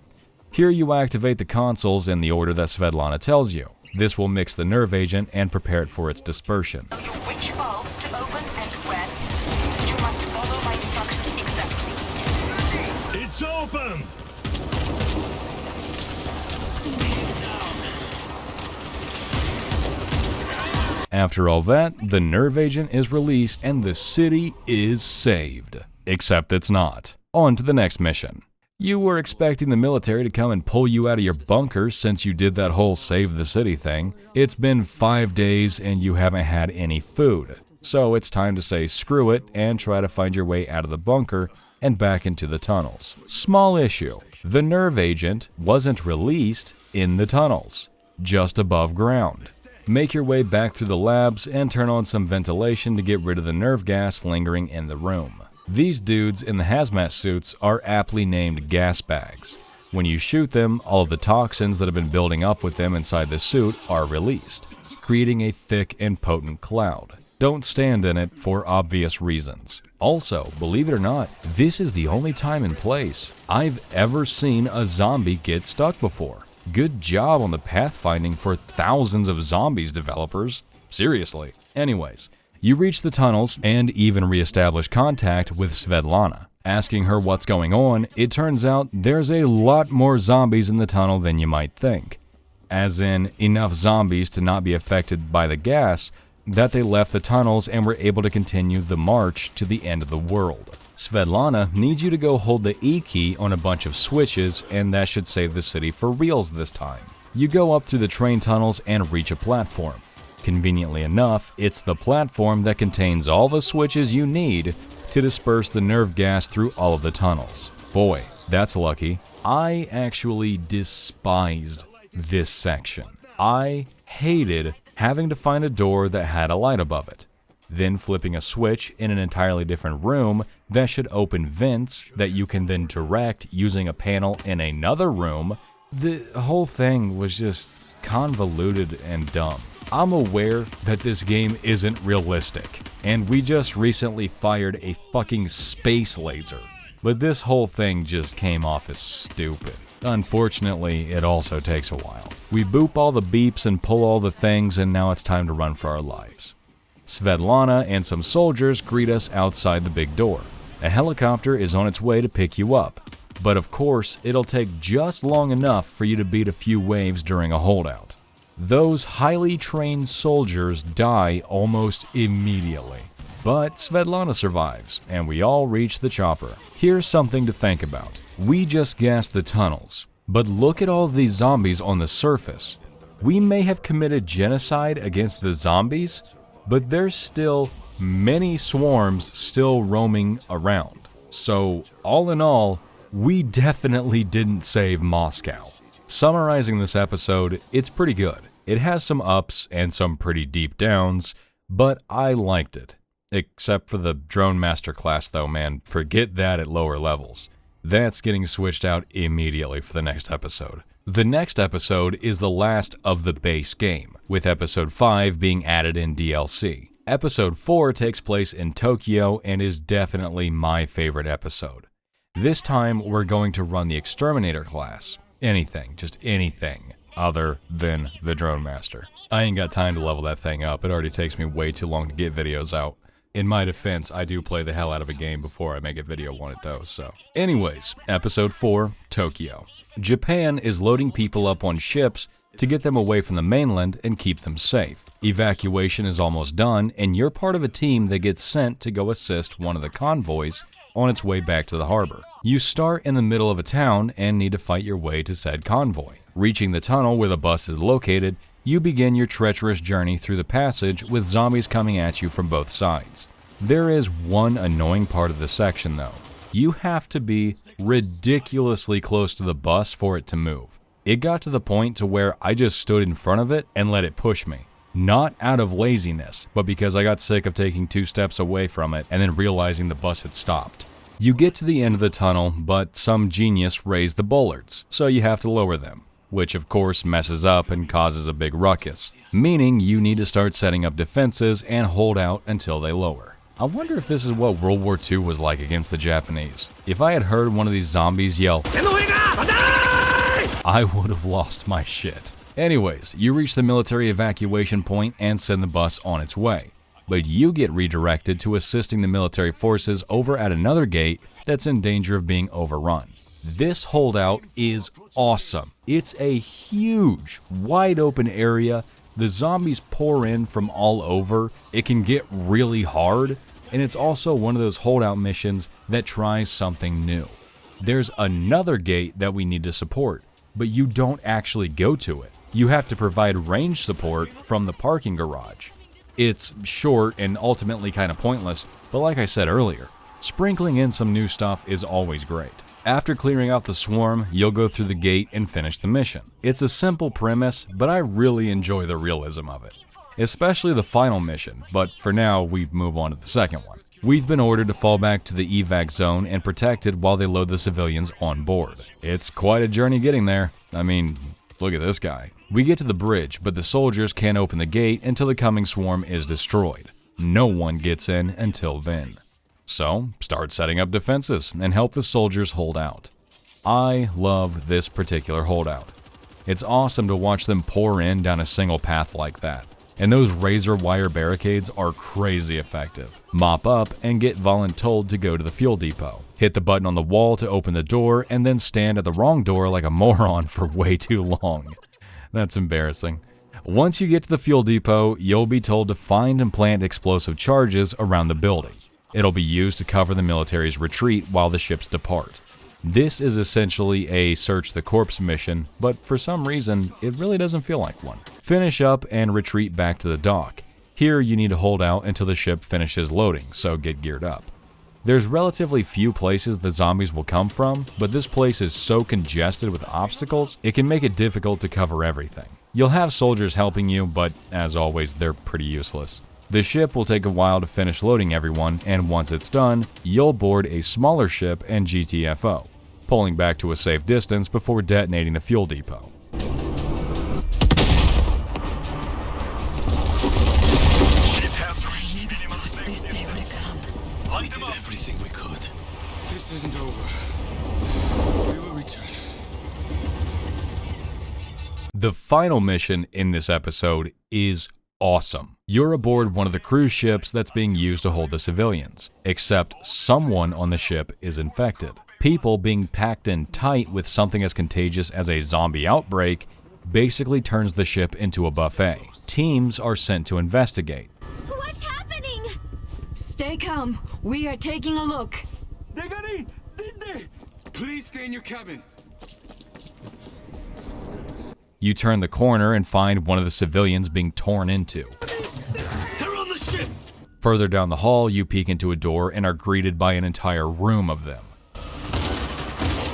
Here you activate the consoles in the order that Svetlana tells you. This will mix the nerve agent and prepare it for its dispersion. Which valve to open and when? You must follow my instructions exactly. It's open! After all that, the nerve agent is released and the city is saved. Except it's not. On to the next mission. You were expecting the military to come and pull you out of your bunker since you did that whole save the city thing. It's been 5 days and you haven't had any food. So it's time to say screw it and try to find your way out of the bunker and back into the tunnels. Small issue. The nerve agent wasn't released in the tunnels, just above ground. Make your way back through the labs and turn on some ventilation to get rid of the nerve gas lingering in the room. These dudes in the hazmat suits are aptly named gas bags. When you shoot them, all of the toxins that have been building up with them inside the suit are released, creating a thick and potent cloud. Don't stand in it for obvious reasons. Also, believe it or not, this is the only time and place I've ever seen a zombie get stuck before. Good job on the pathfinding for thousands of zombies, developers. Seriously. Anyways, you reach the tunnels and even reestablish contact with Svetlana. Asking her what's going on, it turns out there's a lot more zombies in the tunnel than you might think. As in, enough zombies to not be affected by the gas that they left the tunnels and were able to continue the march to the end of the world. Svetlana needs you to go hold the E key on a bunch of switches, and that should save the city for reals this time. You go up through the train tunnels and reach a platform. Conveniently enough, it's the platform that contains all the switches you need to disperse the nerve gas through all of the tunnels. Boy, that's lucky. I actually despised this section. I hated having to find a door that had a light above it, then flipping a switch in an entirely different room that should open vents that you can then direct using a panel in another room. The whole thing was just convoluted and dumb. I'm aware that this game isn't realistic, and we just recently fired a fucking space laser, but this whole thing just came off as stupid. Unfortunately, it also takes a while. We boop all the beeps and pull all the things, and now it's time to run for our lives. Svetlana and some soldiers greet us outside the big door. A helicopter is on its way to pick you up. but of course, it'll take just long enough for you to beat a few waves during a holdout. Those highly trained soldiers die almost immediately. But Svetlana survives, and we all reach the chopper. Here's something to think about. We just gassed the tunnels, but look at all of these zombies on the surface. We may have committed genocide against the zombies, but there's still many swarms still roaming around. So, all in all, we definitely didn't save Moscow. Summarizing this episode, it's pretty good. It has some ups and some pretty deep downs, but I liked it. Except for the Drone Master class though, man, forget that at lower levels. That's getting switched out immediately for the next episode. The next episode is the last of the base game, with episode 5 being added in DLC. Episode 4 takes place in Tokyo and is definitely my favorite episode. This time we're going to run the Exterminator class. Anything, just anything, other than the Drone Master. I ain't got time to level that thing up, it already takes me way too long to get videos out. In my defense, I do play the hell out of a game before I make a video on it though, so. Anyways, episode 4, Tokyo. Japan is loading people up on ships to get them away from the mainland and keep them safe. Evacuation is almost done, and you're part of a team that gets sent to go assist one of the convoys on its way back to the harbor. You start in the middle of a town and need to fight your way to said convoy. Reaching the tunnel where the bus is located, you begin your treacherous journey through the passage with zombies coming at you from both sides. There is one annoying part of the section though. You have to be ridiculously close to the bus for it to move. It got to the point to where I just stood in front of it and let it push me. Not out of laziness, but because I got sick of taking 2 steps away from it and then realizing the bus had stopped. You get to the end of the tunnel, but some genius raised the bollards, so you have to lower them, which of course messes up and causes a big ruckus, meaning you need to start setting up defenses and hold out until they lower. I wonder if this is what World War II was like against the Japanese. If I had heard one of these zombies yell, I would have lost my shit. Anyways, you reach the military evacuation point and send the bus on its way, but you get redirected to assisting the military forces over at another gate that's in danger of being overrun. This holdout is awesome. It's a huge, wide open area. The zombies pour in from all over. It can get really hard, and it's also one of those holdout missions that tries something new. There's another gate that we need to support, but you don't actually go to it. You have to provide range support from the parking garage. It's short and ultimately kind of pointless, but like I said earlier, sprinkling in some new stuff is always great. After clearing out the swarm, you'll go through the gate and finish the mission. It's a simple premise, but I really enjoy the realism of it, especially the final mission, but for now we move on to the second one. We've been ordered to fall back to the evac zone and protected while they load the civilians on board. It's quite a journey getting there. I mean, look at this guy. We get to the bridge, but the soldiers can't open the gate until the coming swarm is destroyed. No one gets in until then. So, start setting up defenses and help the soldiers hold out. I love this particular holdout. It's awesome to watch them pour in down a single path like that. And those razor wire barricades are crazy effective. Mop up and get voluntold to go to the fuel depot. Hit the button on the wall to open the door and then stand at the wrong door like a moron for way too long. That's embarrassing. Once you get to the fuel depot, you'll be told to find and plant explosive charges around the building. It'll be used to cover the military's retreat while the ships depart. This is essentially a search the corpse mission, but for some reason, it really doesn't feel like one. Finish up and retreat back to the dock. Here you need to hold out until the ship finishes loading, so get geared up. There's relatively few places the zombies will come from, but this place is so congested with obstacles, it can make it difficult to cover everything. You'll have soldiers helping you, but as always, they're pretty useless. The ship will take a while to finish loading everyone, and once it's done, you'll board a smaller ship and GTFO, pulling back to a safe distance before detonating the fuel depot. We did everything we could. This isn't over. We will return. The final mission in this episode is awesome. You're aboard one of the cruise ships that's being used to hold the civilians, except someone on the ship is infected. People being packed in tight with something as contagious as a zombie outbreak basically turns the ship into a buffet. Teams are sent to investigate. What's happening? Stay calm. We are taking a look. Please stay in your cabin. You turn the corner and find one of the civilians being torn into. They're on the ship! Further down the hall, you peek into a door and are greeted by an entire room of them.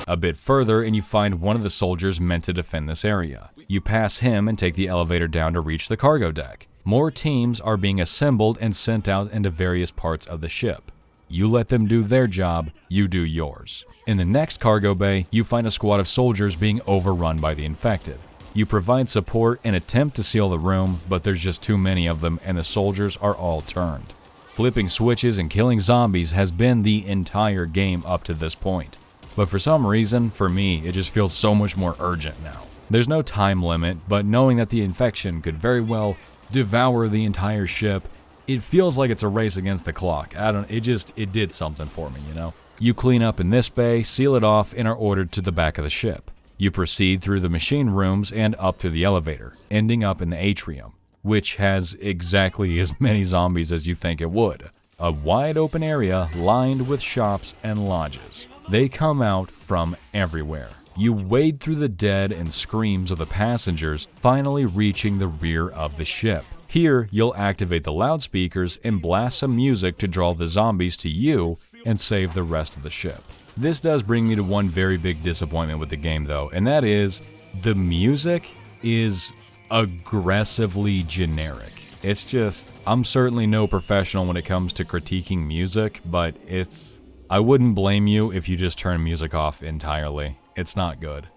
A bit further, and you find one of the soldiers meant to defend this area. You pass him and take the elevator down to reach the cargo deck. More teams are being assembled and sent out into various parts of the ship. You let them do their job, you do yours. In the next cargo bay, you find a squad of soldiers being overrun by the infected. You provide support and attempt to seal the room, but there's just too many of them and the soldiers are all turned. Flipping switches and killing zombies has been the entire game up to this point. But for some reason, for me, it just feels so much more urgent now. There's no time limit, but knowing that the infection could very well devour the entire ship, it feels like it's a race against the clock. It did something for me, you know? You clean up in this bay, seal it off, and are ordered to the back of the ship. You proceed through the machine rooms and up to the elevator, ending up in the atrium, which has exactly as many zombies as you think it would. A wide open area lined with shops and lodges. They come out from everywhere. You wade through the dead and screams of the passengers, finally reaching the rear of the ship. Here, you'll activate the loudspeakers and blast some music to draw the zombies to you and save the rest of the ship. This does bring me to one very big disappointment with the game though, and that is the music is aggressively generic. It's just, I'm certainly no professional when it comes to critiquing music, but I wouldn't blame you if you just turn music off entirely. It's not good.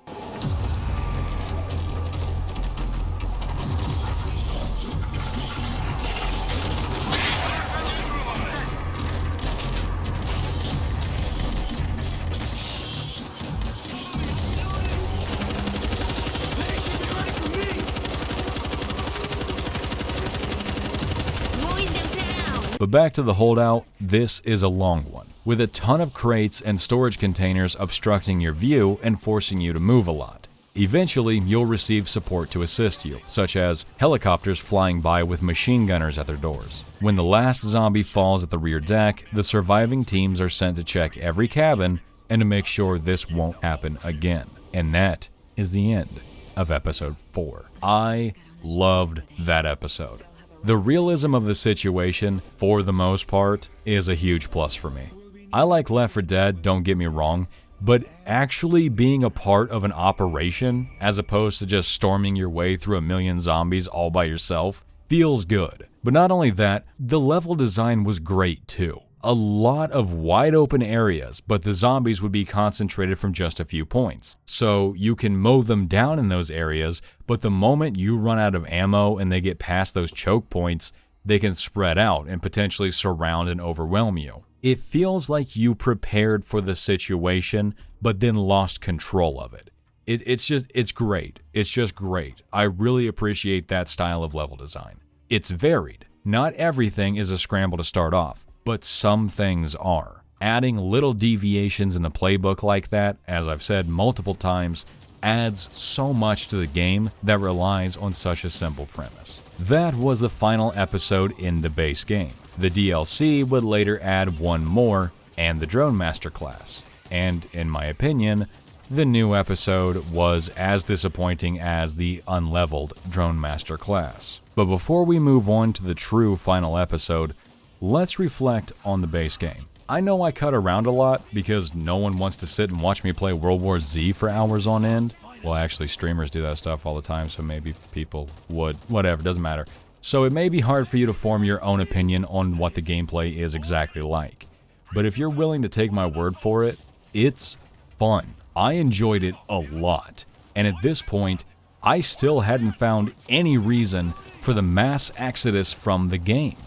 But back to the holdout, this is a long one, with a ton of crates and storage containers obstructing your view and forcing you to move a lot. Eventually, you'll receive support to assist you, such as helicopters flying by with machine gunners at their doors. When the last zombie falls at the rear deck, the surviving teams are sent to check every cabin and to make sure this won't happen again. And that is the end of episode 4. I loved that episode. The realism of the situation, for the most part, is a huge plus for me. I like Left 4 Dead, don't get me wrong, but actually being a part of an operation, as opposed to just storming your way through a million zombies all by yourself, feels good. But not only that, the level design was great too. A lot of wide open areas, but the zombies would be concentrated from just a few points. So you can mow them down in those areas, but the moment you run out of ammo and they get past those choke points, they can spread out and potentially surround and overwhelm you. It feels like you prepared for the situation, but then lost control of it. It's great. It's just great. I really appreciate that style of level design. It's varied. Not everything is a scramble to start off, but some things are. Adding little deviations in the playbook like that, as I've said multiple times, adds so much to the game that relies on such a simple premise. That was the final episode in the base game. The DLC would later add one more, and the Drone Master class. And in my opinion, the new episode was as disappointing as the unleveled Drone Master class. But before we move on to the true final episode, let's reflect on the base game. I know I cut around a lot because no one wants to sit and watch me play World War Z for hours on end. Well, actually, streamers do that stuff all the time, so maybe people would. Whatever, doesn't matter. So it may be hard for you to form your own opinion on what the gameplay is exactly like. But if you're willing to take my word for it, it's fun. I enjoyed it a lot. And at this point, I still hadn't found any reason for the mass exodus from the game.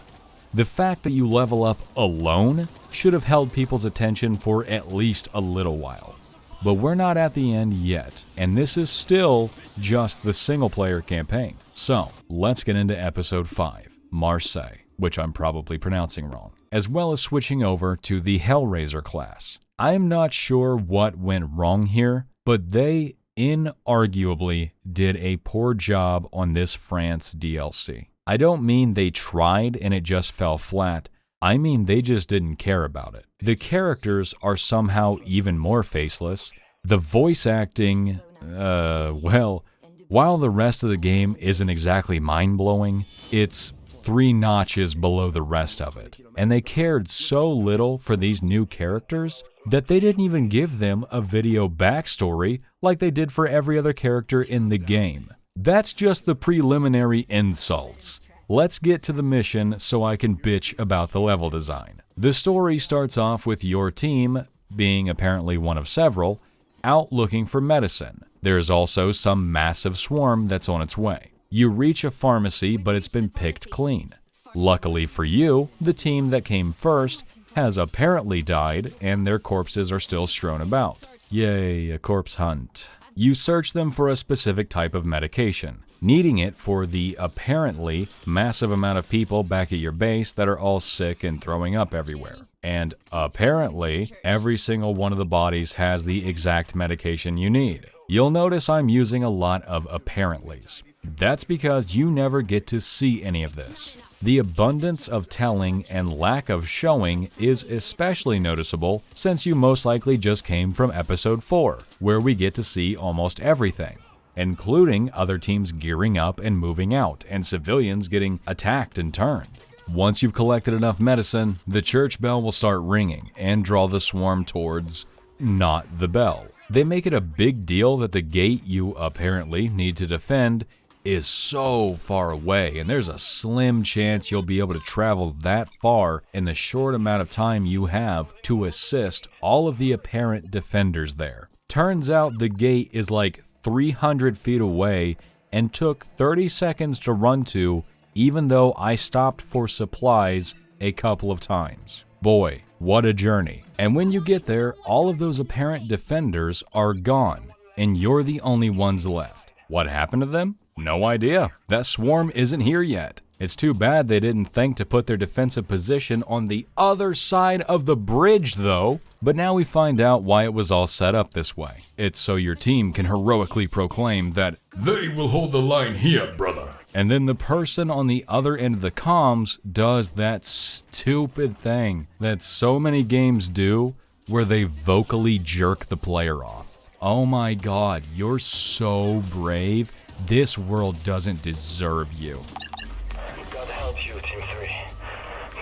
The fact that you level up alone should have held people's attention for at least a little while. But we're not at the end yet, and this is still just the single-player campaign. So, let's get into Episode 5, Marseille, which I'm probably pronouncing wrong, as well as switching over to the Hellraiser class. I'm not sure what went wrong here, but they inarguably did a poor job on this France DLC. I don't mean they tried and it just fell flat. I mean they just didn't care about it. The characters are somehow even more faceless. The voice acting, well, while the rest of the game isn't exactly mind-blowing, it's 3 notches below the rest of it. And they cared so little for these new characters that they didn't even give them a video backstory like they did for every other character in the game. That's just the preliminary insults. Let's get to the mission so I can bitch about the level design. The story starts off with your team, being apparently one of several, out looking for medicine. There's also some massive swarm that's on its way. You reach a pharmacy, but it's been picked clean. Luckily for you, the team that came first has apparently died, and their corpses are still strewn about. Yay, a corpse hunt. You search them for a specific type of medication, needing it for the apparently massive amount of people back at your base that are all sick and throwing up everywhere. And apparently, every single one of the bodies has the exact medication you need. You'll notice I'm using a lot of apparentlys. That's because you never get to see any of this. The abundance of telling and lack of showing is especially noticeable since you most likely just came from episode 4, where we get to see almost everything, including other teams gearing up and moving out, and civilians getting attacked and turned. Once you've collected enough medicine, the church bell will start ringing and draw the swarm towards not the bell. They make it a big deal that the gate you apparently need to defend is so far away, and there's a slim chance you'll be able to travel that far in the short amount of time you have to assist all of the apparent defenders there. Turns out the gate is like 300 feet away and took 30 seconds to run to, even though I stopped for supplies a couple of times. Boy, what a journey. And when you get there, all of those apparent defenders are gone, and you're the only ones left. What happened to them? No idea. That swarm isn't here yet. It's too bad they didn't think to put their defensive position on the other side of the bridge, though. But now we find out why it was all set up this way. It's so your team can heroically proclaim that they will hold the line here, brother. And then the person on the other end of the comms does that stupid thing that so many games do, where they vocally jerk the player off. Oh my god, you're so brave. This world doesn't deserve you. God help you, Team 3.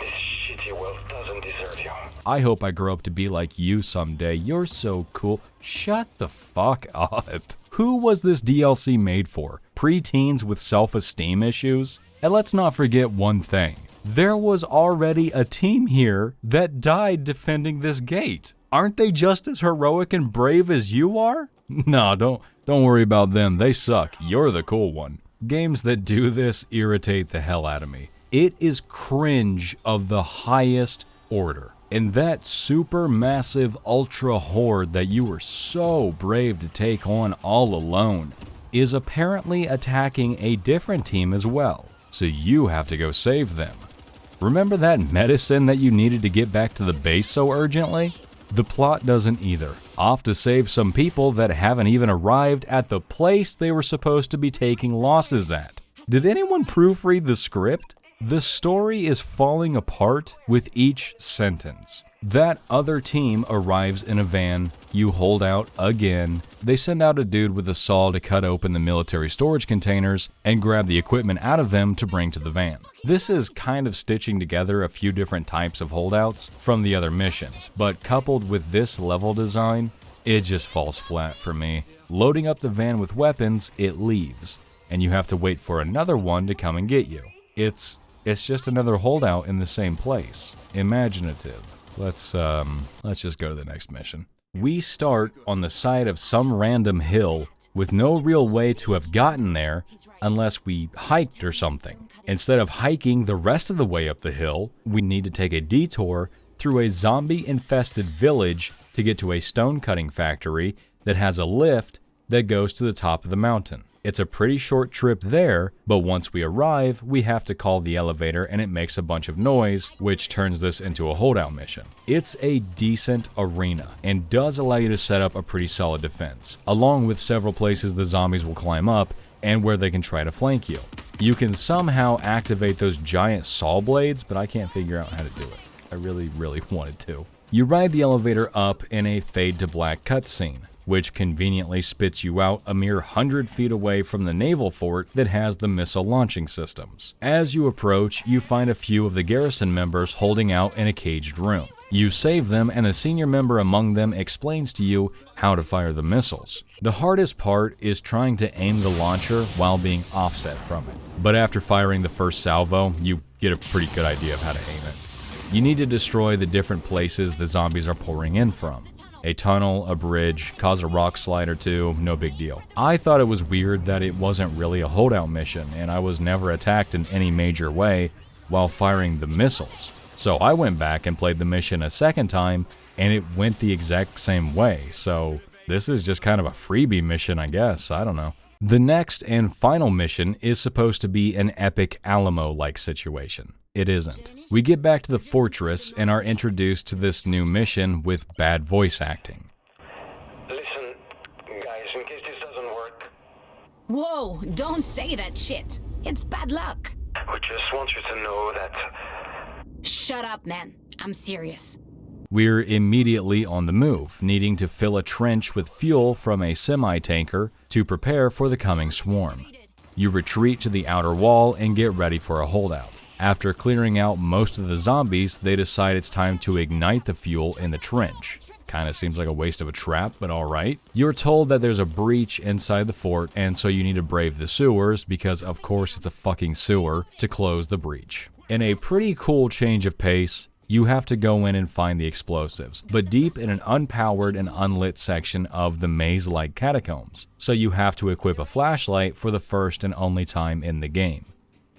This shitty world doesn't deserve you. I hope I grow up to be like you someday. You're so cool. Shut the fuck up. Who was this DLC made for? Preteens with self-esteem issues? And let's not forget one thing. There was already a team here that died defending this gate. Aren't they just as heroic and brave as you are? No, don't worry about them. They suck. You're the cool one. Games that do this irritate the hell out of me. It is cringe of the highest order. And that super massive ultra horde that you were so brave to take on all alone is apparently attacking a different team as well. So you have to go save them. Remember that medicine that you needed to get back to the base so urgently? The plot doesn't either. Off to save some people that haven't even arrived at the place they were supposed to be taking losses at. Did anyone proofread the script? The story is falling apart with each sentence. That other team arrives in a van, you hold out again, they send out a dude with a saw to cut open the military storage containers and grab the equipment out of them to bring to the van. This is kind of stitching together a few different types of holdouts from the other missions, but coupled with this level design, it just falls flat for me. Loading up the van with weapons, it leaves, and you have to wait for another one to come and get you. It's just another holdout in the same place. Imaginative. Let's just go to the next mission. We start on the side of some random hill with no real way to have gotten there unless we hiked or something. Instead of hiking the rest of the way up the hill, we need to take a detour through a zombie-infested village to get to a stone cutting factory that has a lift that goes to the top of the mountain. It's a pretty short trip there, but once we arrive, we have to call the elevator and it makes a bunch of noise, which turns this into a holdout mission. It's a decent arena and does allow you to set up a pretty solid defense, along with several places the zombies will climb up and where they can try to flank you. You can somehow activate those giant saw blades, but I can't figure out how to do it. I really wanted to. You ride the elevator up in a fade to black cutscene, which conveniently spits you out a mere 100 feet away from the naval fort that has the missile launching systems. As you approach, you find a few of the garrison members holding out in a caged room. You save them, and a senior member among them explains to you how to fire the missiles. The hardest part is trying to aim the launcher while being offset from it. But after firing the first salvo, you get a pretty good idea of how to aim it. You need to destroy the different places the zombies are pouring in from. A tunnel, a bridge, cause a rock slide or two, no big deal. I thought it was weird that it wasn't really a holdout mission, and I was never attacked in any major way while firing the missiles. So I went back and played the mission a second time, and it went the exact same way. So this is just kind of a freebie mission, I guess. I don't know. The next and final mission is supposed to be an epic Alamo-like situation. It isn't. We get back to the fortress and are introduced to this new mission with bad voice acting. Listen, guys, in case this doesn't work, Whoa, don't say that shit. It's bad luck. we just want you to know that... Shut up, man. I'm serious. We're immediately on the move, needing to fill a trench with fuel from a semi-tanker to prepare for the coming swarm. You retreat to the outer wall and get ready for a holdout. After clearing out most of the zombies, they decide it's time to ignite the fuel in the trench. Kinda seems like a waste of a trap, but alright. You're told that there's a breach inside the fort, and so you need to brave the sewers, because of course it's a fucking sewer, to close the breach. In a pretty cool change of pace, you have to go in and find the explosives, but deep in an unpowered and unlit section of the maze-like catacombs, so you have to equip a flashlight for the first and only time in the game.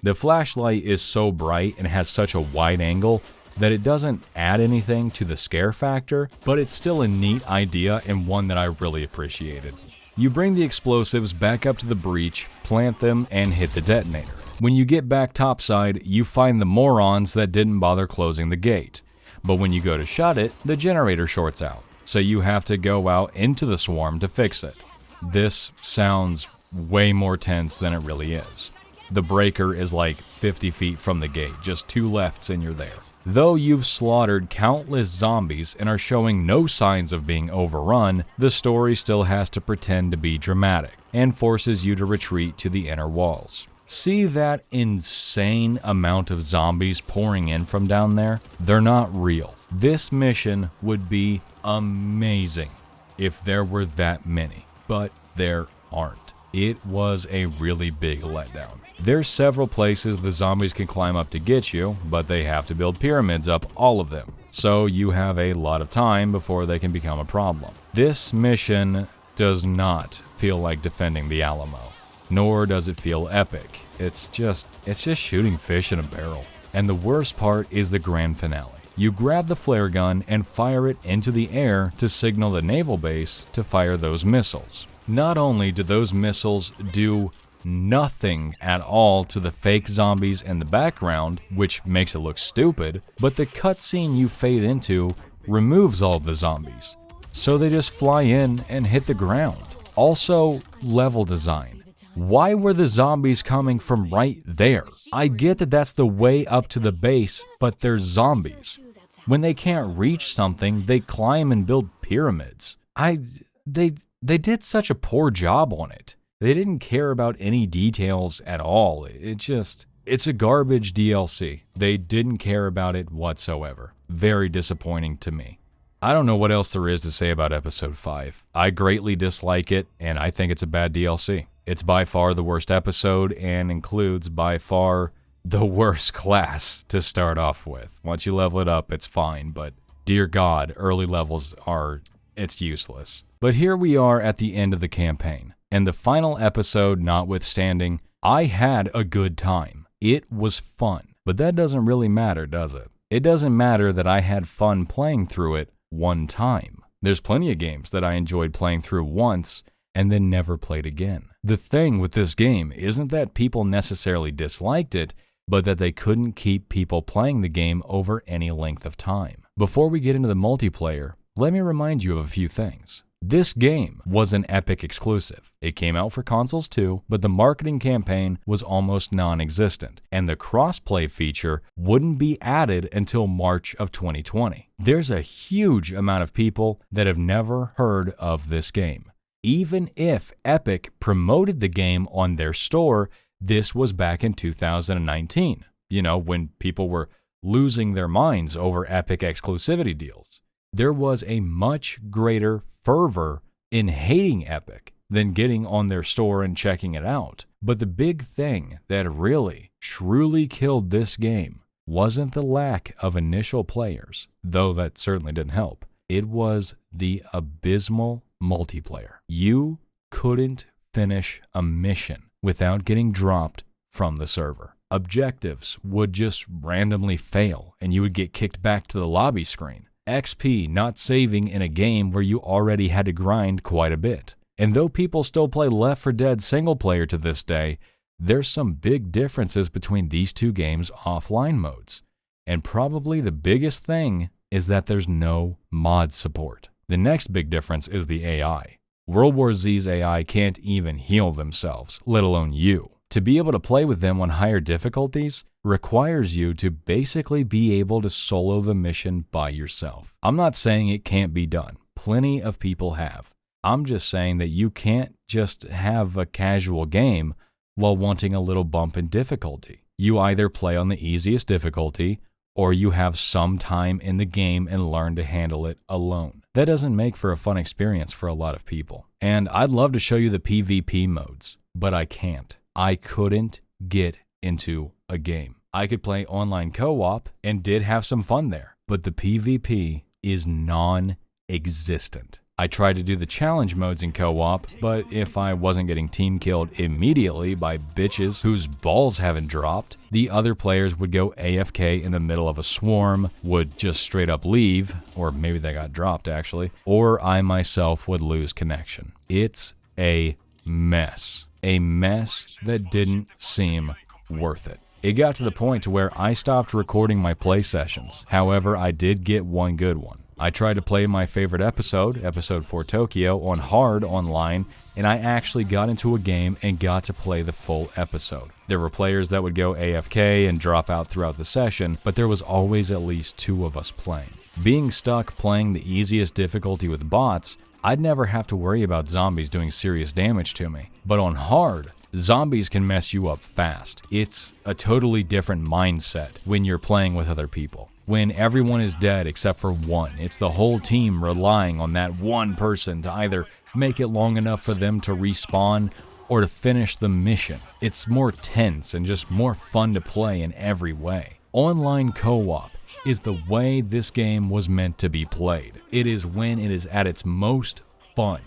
The flashlight is so bright and has such a wide angle that it doesn't add anything to the scare factor, but it's still a neat idea and one that I really appreciated. You bring the explosives back up to the breach, plant them, and hit the detonator. When you get back topside, you find the morons that didn't bother closing the gate. But when you go to shut it, the generator shorts out, so you have to go out into the swarm to fix it. This sounds way more tense than it really is. The breaker is like 50 feet from the gate, just 2 lefts and you're there. Though you've slaughtered countless zombies and are showing no signs of being overrun, the story still has to pretend to be dramatic and forces you to retreat to the inner walls. See that insane amount of zombies pouring in from down there? They're not real. This mission would be amazing if there were that many, but there aren't. It was a really big letdown. There's several places the zombies can climb up to get you, but they have to build pyramids up all of them. So you have a lot of time before they can become a problem. This mission does not feel like defending the Alamo, nor does it feel epic. It's just shooting fish in a barrel. And the worst part is the grand finale. You grab the flare gun and fire it into the air to signal the naval base to fire those missiles. Not only do those missiles do nothing at all to the fake zombies in the background, which makes it look stupid, but the cutscene you fade into removes all of the zombies. So they just fly in and hit the ground. Also, level design. Why were the zombies coming from right there? I get that that's the way up to the base, but they're zombies. When they can't reach something, they climb and build pyramids. They did such a poor job on it. They didn't care about any details at all. It's a garbage DLC. They didn't care about it whatsoever. Very disappointing to me. I don't know what else there is to say about Episode 5. I greatly dislike it, and I think it's a bad DLC. It's by far the worst episode, and includes by far the worst class to start off with. Once you level it up, it's fine, but dear God, early levels it's useless. But here we are at the end of the campaign. And the final episode notwithstanding, I had a good time. It was fun. But that doesn't really matter, does it? It doesn't matter that I had fun playing through it one time. There's plenty of games that I enjoyed playing through once, and then never played again. The thing with this game isn't that people necessarily disliked it, but that they couldn't keep people playing the game over any length of time. Before we get into the multiplayer, let me remind you of a few things. This game was an Epic exclusive. It came out for consoles too, but the marketing campaign was almost non-existent, and the crossplay feature wouldn't be added until March of 2020. There's a huge amount of people that have never heard of this game. Even if Epic promoted the game on their store, this was back in 2019, when people were losing their minds over Epic exclusivity deals. There was a much greater fervor in hating Epic than getting on their store and checking it out. But the big thing that really, truly killed this game wasn't the lack of initial players, though that certainly didn't help. It was the abysmal multiplayer. You couldn't finish a mission without getting dropped from the server. Objectives would just randomly fail, and you would get kicked back to the lobby screen. XP not saving in a game where you already had to grind quite a bit. And though people still play Left 4 Dead single player to this day, there's some big differences between these two games' offline modes. And probably the biggest thing is that there's no mod support. The next big difference is the AI. World War Z's AI can't even heal themselves, let alone you. To be able to play with them on higher difficulties requires you to basically be able to solo the mission by yourself. I'm not saying it can't be done. Plenty of people have. I'm just saying that you can't just have a casual game while wanting a little bump in difficulty. You either play on the easiest difficulty or you have some time in the game and learn to handle it alone. That doesn't make for a fun experience for a lot of people. And I'd love to show you the PvP modes, but I can't. I couldn't get into a game. I could play online co-op and did have some fun there, but the PvP is non-existent. I tried to do the challenge modes in co-op, but if I wasn't getting team killed immediately by bitches whose balls haven't dropped, the other players would go AFK in the middle of a swarm, would just straight up leave, or maybe they got dropped actually, or I myself would lose connection. It's a mess. A mess that didn't seem worth it. It got to the point to where I stopped recording my play sessions. However, I did get one good one. I tried to play my favorite episode, episode 4 Tokyo, on hard online, and I actually got into a game and got to play the full episode. There were players that would go AFK and drop out throughout the session, but there was always at least 2 of us playing. Being stuck playing the easiest difficulty with bots, I'd never have to worry about zombies doing serious damage to me. But on hard, zombies can mess you up fast. It's a totally different mindset when you're playing with other people. When everyone is dead except for one, it's the whole team relying on that one person to either make it long enough for them to respawn or to finish the mission. It's more tense and just more fun to play in every way. Online co-op is the way this game was meant to be played. It is when it is at its most fun,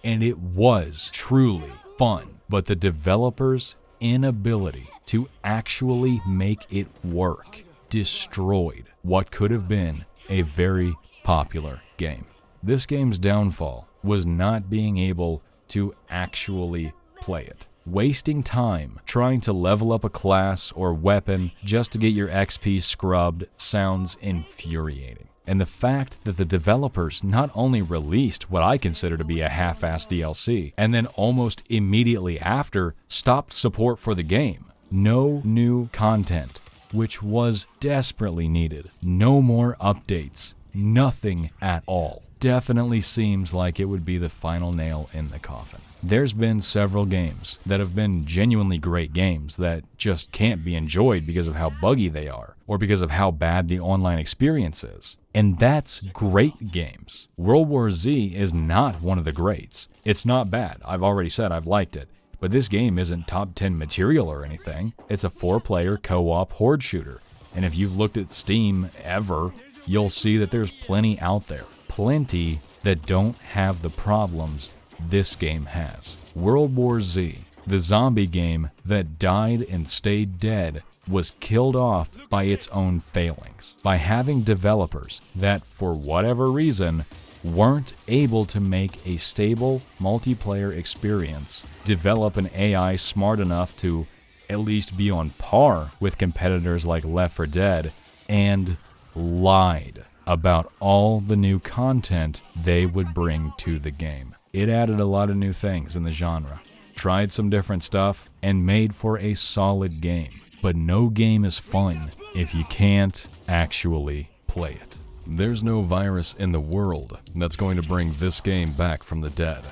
and it was truly fun, but the developers' inability to actually make it work destroyed what could have been a very popular game. This game's downfall was not being able to actually play it. Wasting time trying to level up a class or weapon just to get your XP scrubbed sounds infuriating. And the fact that the developers not only released what I consider to be a half-assed DLC, and then almost immediately after stopped support for the game. No new content, which was desperately needed. No more updates. Nothing at all. Definitely seems like it would be the final nail in the coffin. There's been several games that have been genuinely great games that just can't be enjoyed because of how buggy they are, or because of how bad the online experience is. And that's great games. World War Z is not one of the greats. It's not bad. I've already said I've liked it. But this game isn't top 10 material or anything. It's a 4-player co-op horde shooter. And if you've looked at Steam ever, you'll see that there's plenty out there. Plenty that don't have the problems this game has. World War Z, the zombie game that died and stayed dead, was killed off by its own failings. By having developers that, for whatever reason, weren't able to make a stable multiplayer experience, develop an AI smart enough to at least be on par with competitors like Left 4 Dead, and lied about all the new content they would bring to the game. It added a lot of new things in the genre, tried some different stuff, and made for a solid game. But no game is fun if you can't actually play it. There's no virus in the world that's going to bring this game back from the dead.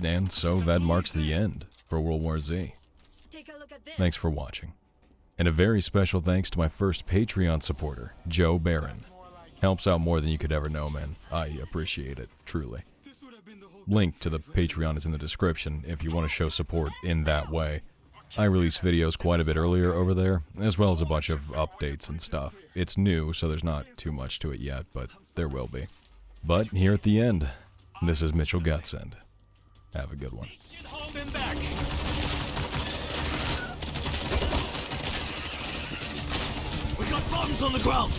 And so that marks the end for World War Z. Thanks for watching. And a very special thanks to my first Patreon supporter, Joe Barron. Helps out more than you could ever know, man. I appreciate it, truly. Link to the Patreon is in the description if you want to show support in that way. I release videos quite a bit earlier over there, as well as a bunch of updates and stuff. It's new, so there's not too much to it yet, but there will be. But here at the end, this is Mitchell Gutsend. Have a good one. We got bombs on the ground!